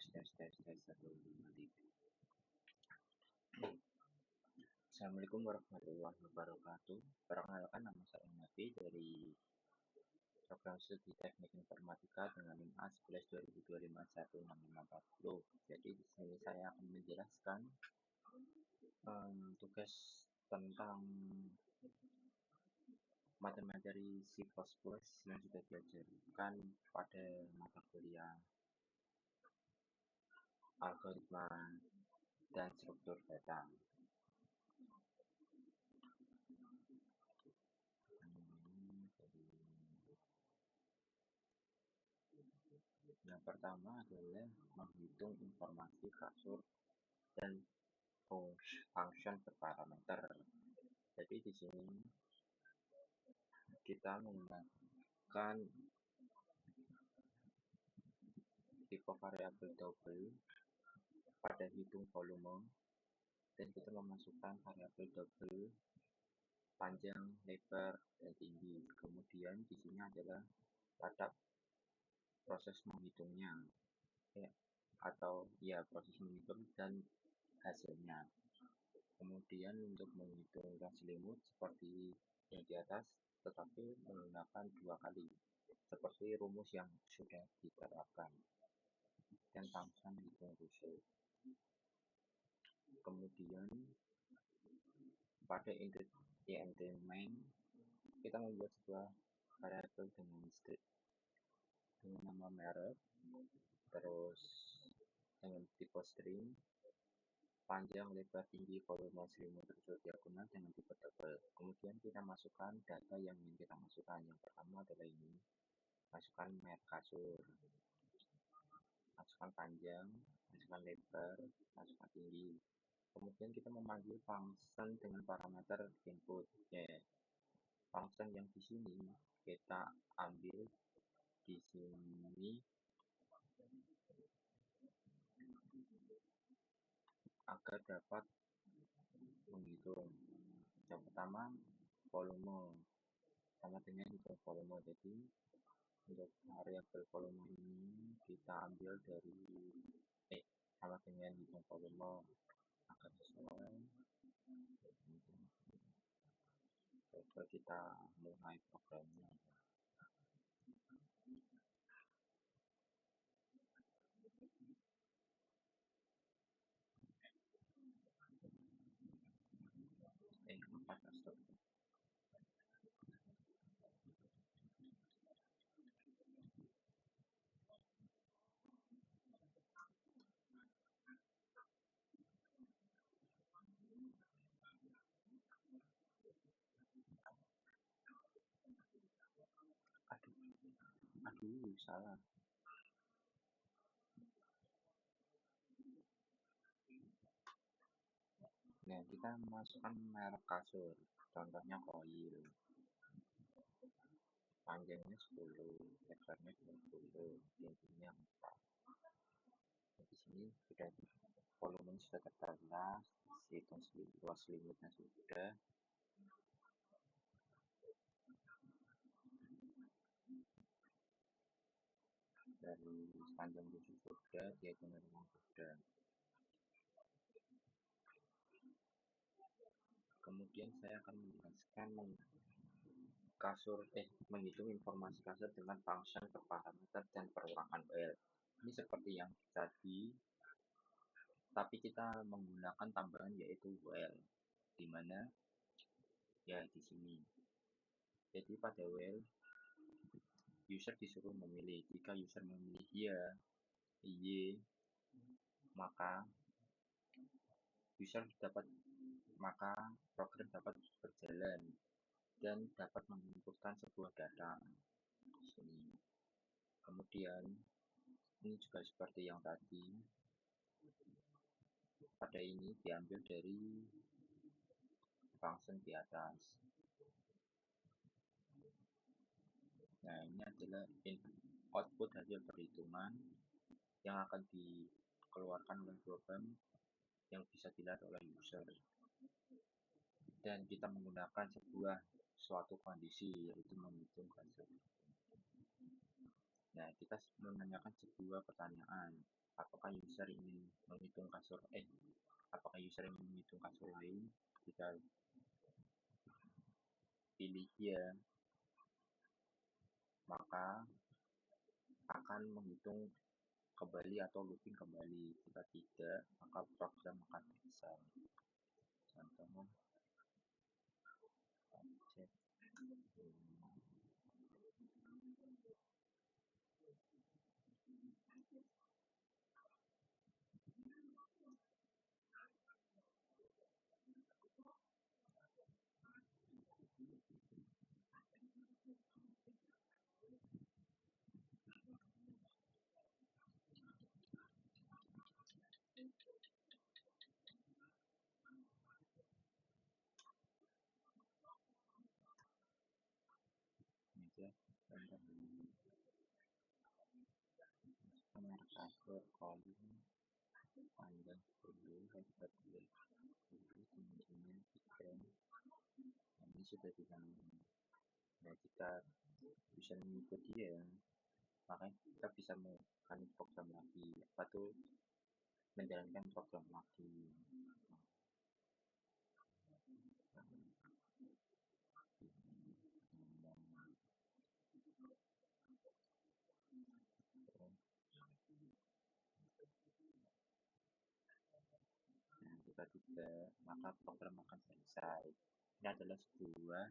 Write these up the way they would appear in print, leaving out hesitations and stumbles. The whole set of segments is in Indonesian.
Tes 1 2 3. Assalamualaikum warahmatullahi wabarakatuh. Perkenalkan, nama saya Nabi dari program studi Teknik Informatika dengan NIM A 11 2025 Jadi di sini saya akan menjelaskan tugas tentang materi C++ yang sudah diajarkan pada mata kuliah algoritma dan struktur data. Yang pertama adalah menghitung informasi kasur dan function berparameter. Jadi di sini kita menggunakan tipe variabel double pada hitung volume dan kita memasukkan variabel double panjang, lebar, dan tinggi. Kemudian di sini adalah pada proses menghitungnya proses menghitung dan hasilnya. Kemudian untuk menghitung range limit seperti yang di atas, tetapi menggunakan 2 kali seperti rumus yang sudah diterapkan dan function hitung khusus. Kemudian pada int main kita membuat sebuah variabel dengan nama merek, terus dengan tipe string, panjang, lebar, tinggi, volume, selimut, terus diagonal dengan tipe double. Kemudian kita masukkan data yang ingin kita masukkan. Yang pertama adalah ini, masukkan merek kasur, masukkan panjang, masukkan lebar, masukkan tinggi. Kemudian kita memanggil function dengan parameter input. Function yang di sini kita ambil di sini agar dapat menghitung. Yang pertama volume sama dengan hitung volume. Jadi untuk variabel volume ini kita ambil dari sama dengan hitung volume agar sesuai. Coba kita mulai programnya. Stop. Aduh, salah. Nah, kita masukkan merek kasur, contohnya coil. Panjangnya 10, lebarnya 20, tingginya 4. Di sini sudah volume sudah tertera, hitung luas limitnya sudah. Dari panjang khusus sudah, diagonal sudah. Kemudian saya akan menjelaskan menghitung informasi kasur dengan function berparameter dan perulangan WL. Ini seperti yang tadi, tapi kita menggunakan tambahan yaitu WL, di mana ya di sini. Jadi pada WL user disuruh memilih. Jika user memilih ya, maka program dapat berjalan dan dapat menginputkan sebuah data di sini. Kemudian ini juga seperti yang tadi, pada ini diambil dari function di atas. Nah, ini adalah output hasil perhitungan yang akan dikeluarkan oleh program yang bisa dilihat oleh user. Dan kita menggunakan suatu kondisi, yaitu menghitung hasil. Nah, kita menanyakan sebuah pertanyaan. Apakah user ingin menghitung kasur apakah user ingin menghitung kasur lain? Kita pilih ya, maka akan menghitung kembali atau looping kembali. Jika tidak, maka program akan selesai. Contohnya, objek meja nomor kasur kolom panjang 10 lebar 20 kemudian 3. Nah, ini sudah ditangani. Nah, jika bisa mengikuti ya, maka kita bisa melakukan program lagi, atau menjalankan program lagi. Nah, jika tidak, maka program akan selesai. Ini adalah sebuah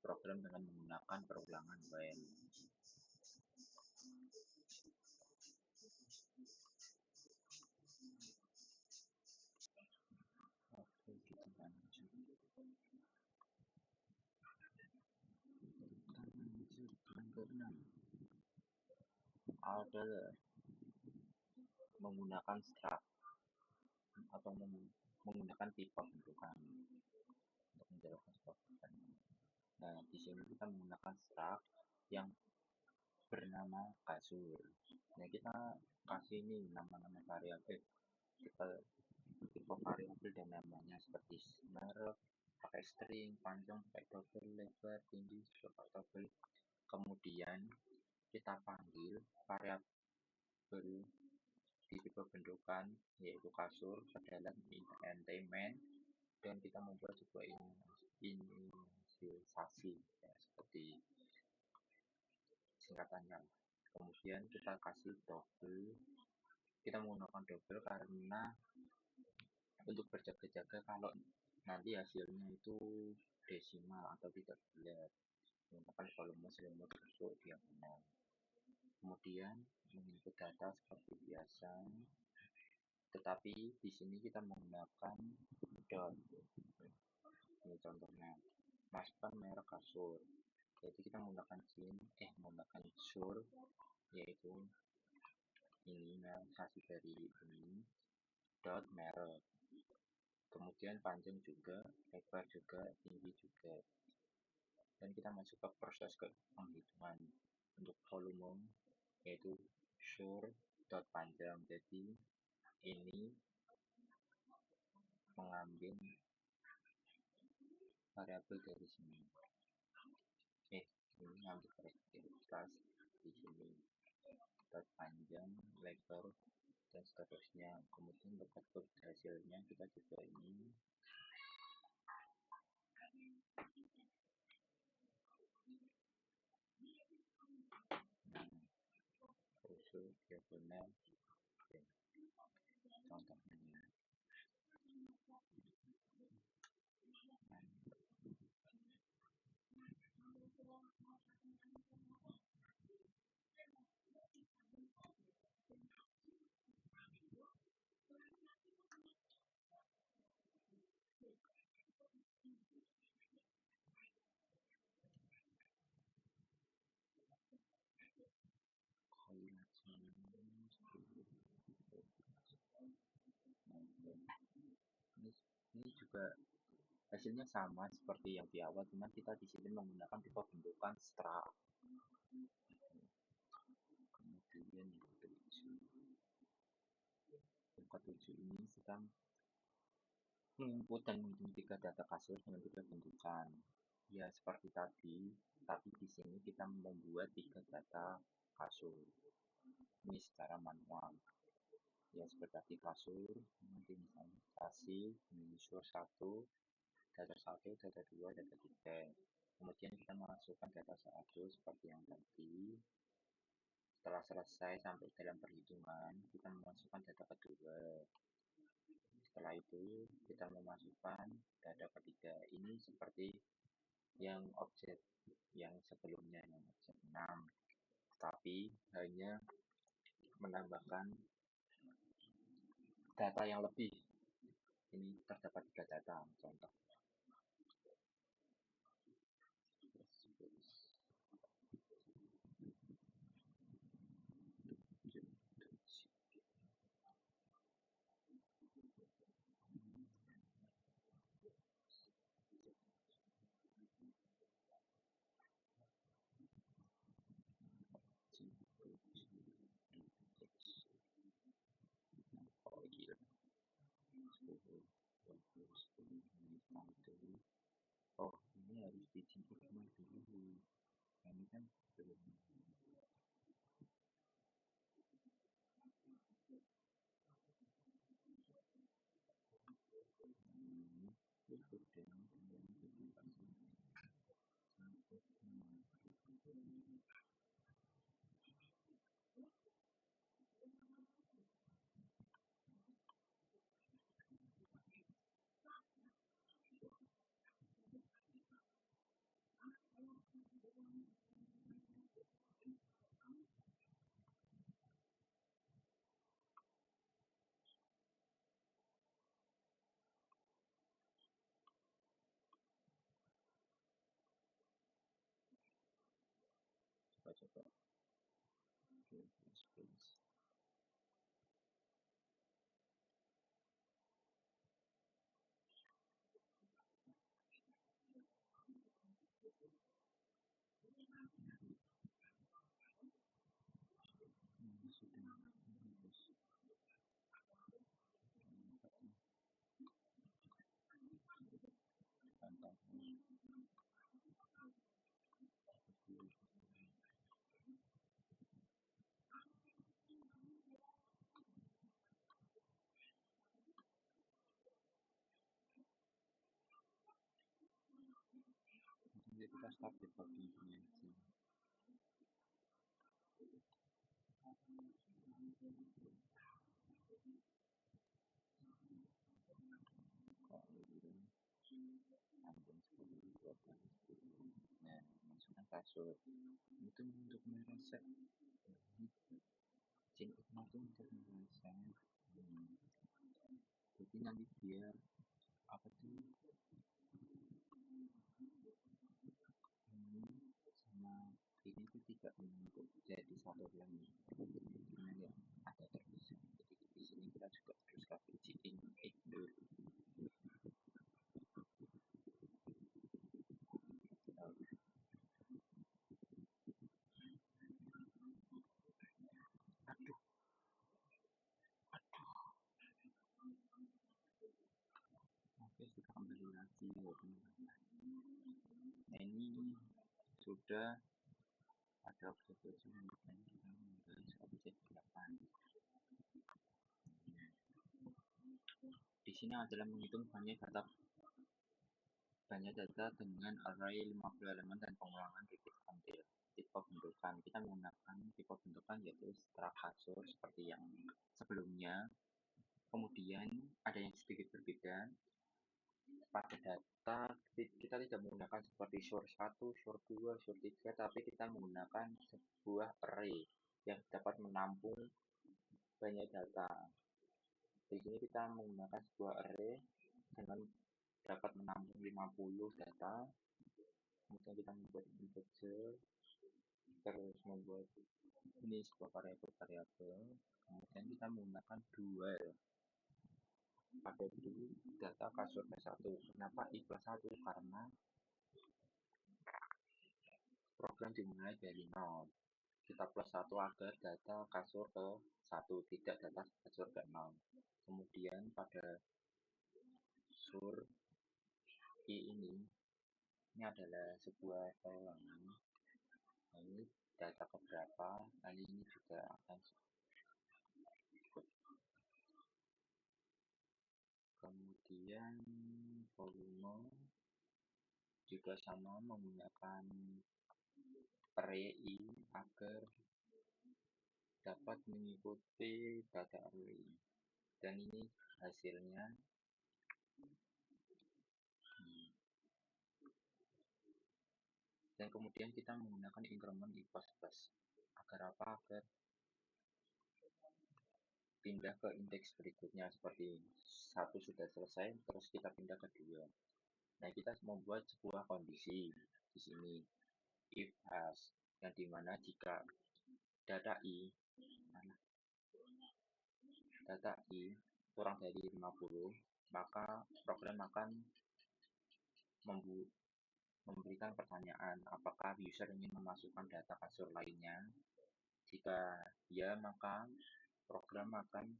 program dengan menggunakan perulangan while. Oke, kita lanjut. Yang keenam adalah menggunakan struct atau menggunakan tipe bentukan untuk menjalankan sebuah program. Nah, di sini kita menggunakan struct yang bernama kasur. Nah, kita kasih ini nama-nama variabel. Kita tipe variabel dan namanya seperti merek, pakai string, panjang, pakai double, lebar, tinggi, pakai double. Kemudian kita panggil variabel di tipe bentukan yaitu kasur ke dalam main, dan kita membuat sebuah inisialisasi ya, seperti singkatannya. Kemudian kita kasih double. Kita menggunakan double karena untuk berjaga-jaga kalau nanti hasilnya itu desimal atau tidak bulat, menggunakan volume selimut untuk diagonal. Kemudian menginput data seperti biasa, tetapi di sini kita menggunakan dot. Ini contohnya, masukkan merek kasur. Jadi kita menggunakan sur, yaitu ini kasih dari ini dot merek. Kemudian panjang juga, lebar juga, tinggi juga. Dan kita masuk ke proses penghitungan untuk volume, yaitu sur dot panjang. Jadi ini mengambil variabel dari sini. Ini mengambil variabel di sini. Dot panjang, lebar, dan seterusnya. Kemudian dapat hasilnya kita juga ini. Nah, usul diagonal contohnya. Ini juga hasilnya sama seperti yang di awal, cuman kita di sini menggunakan tipe bentukan struct. Kemudian yang ketujuh ini sedang menginput dan menghitung 3 data kasur dengan 3 bentukan. Ya, seperti tadi, tapi di sini kita membuat 3 data kasur ini secara manual. Ya seperti kasur, nanti misalnya kasih sur 1, data 1, data 2, data 3. Kemudian kita masukkan data 1 seperti yang tadi. Setelah selesai sampai dalam perhitungan, kita memasukkan data kedua. Setelah itu kita memasukkan data ketiga. Ini seperti yang objek yang sebelumnya, yang objek 6, tapi hanya menambahkan data yang lebih. Ini terdapat 3 data, contoh. Oh gila, 10, 20, 10, 1. Oh ini harus bikin iklan dulu. Ini kan belum. Coba. Oke, please. Sudah bagus. Tantang. Jadi kita start debugging aja. Nah, masukkan kasur. Itu untuk mereset. Chain itu untuk mereset. Jadi nanti biar apa tuh ini sama ini tuh tidak menumpuk jadi satu yang ya ada terpisah. Jadi di sini kita juga harus kasih chain dulu. Oke, kita kembali lagi ya teman-teman. Nah, ini sudah ada objek 7 dan kita membahas objek 8. Di sini adalah menghitung banyak data dengan array 50 elemen dan pengulangan titik tampil. Tipe bentukan kita menggunakan tipe bentukan yaitu struct kasur seperti yang sebelumnya. Kemudian ada yang sedikit berbeda. Pada data kita tidak menggunakan seperti sur 1, sur 2, sur 3, tapi kita menggunakan sebuah array yang dapat menampung banyak data. Di sini kita menggunakan sebuah array dengan dapat menampung 50 data. Kemudian kita membuat integer, terus membuat ini sebuah variabel. Kemudian kita menggunakan dual. Pada itu data kasur ke-1. Kenapa i plus 1? Karena program dimulai dari 0. Kita plus 1 agar data kasur ke 1, tidak data kasur ke 0. Kemudian pada sur i ini Ini adalah sebuah ruangan. Ini data keberapa, kali ini juga akan ikut. Kemudian volume juga sama, menggunakan array I agar dapat mengikuti data array. Dan ini hasilnya. Dan kemudian kita menggunakan increment equals plus. Agar apa? Agar pindah ke indeks berikutnya, seperti satu sudah selesai, terus kita pindah ke 2. Nah, kita membuat sebuah kondisi di sini, if has, yang dimana jika data I kurang dari 50, maka program akan memberikan pertanyaan apakah user ingin memasukkan data kasur lainnya. Jika ya, maka program akan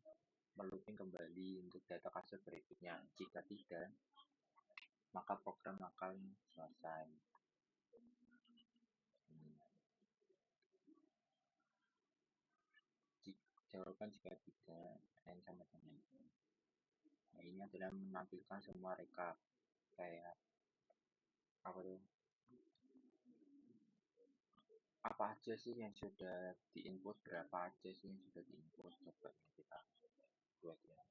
melooping kembali untuk data kasur berikutnya. Jika tidak, maka program akan selesai. Jawaban jika tidak, n sama dengan itu. Nah, ini adalah menampilkan semua rekap kayak apa tuh, apa aja sih yang sudah diinput, berapa aja sih yang sudah diinput. Coba kita buat ya.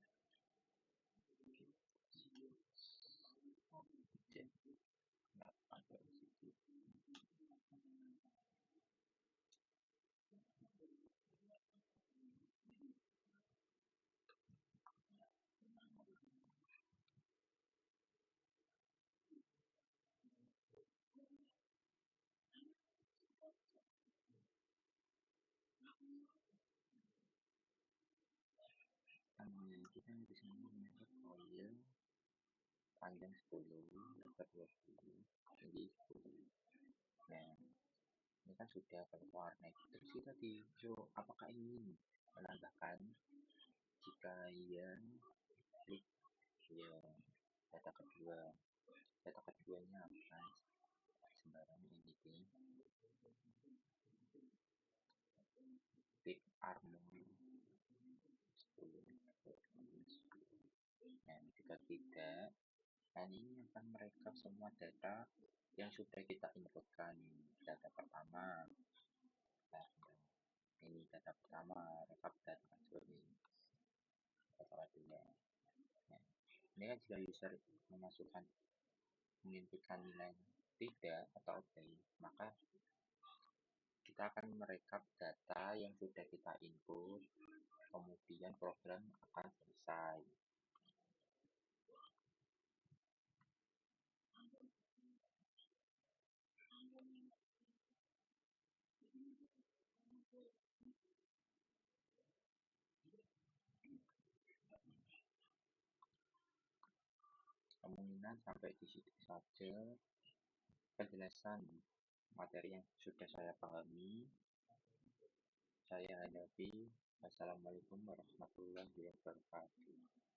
Kita bisa menggunakan file panjang 10, lebar 20, tinggi 10. Nah, ini kan sudah keluar. Nah, terus kita disuruh apakah ingin menambahkan. Jika iya, klik ya. Data keduanya apa? Sembarang ini klik armor 10. Nah, jika tidak, nah ini akan merekap semua data yang sudah kita inputkan. Data pertama, nah, ini data pertama, rekap data kasur ini. Data kedua. Nah, ini kan jika user menginputkan nilai tidak atau baik, maka kita akan merekap data yang sudah kita input, kemudian program akan selesai. Kemungkinan sampai di situ saja penjelasan materi yang sudah saya pahami. Saya Hanafi. Wassalamualaikum warahmatullahi wabarakatuh.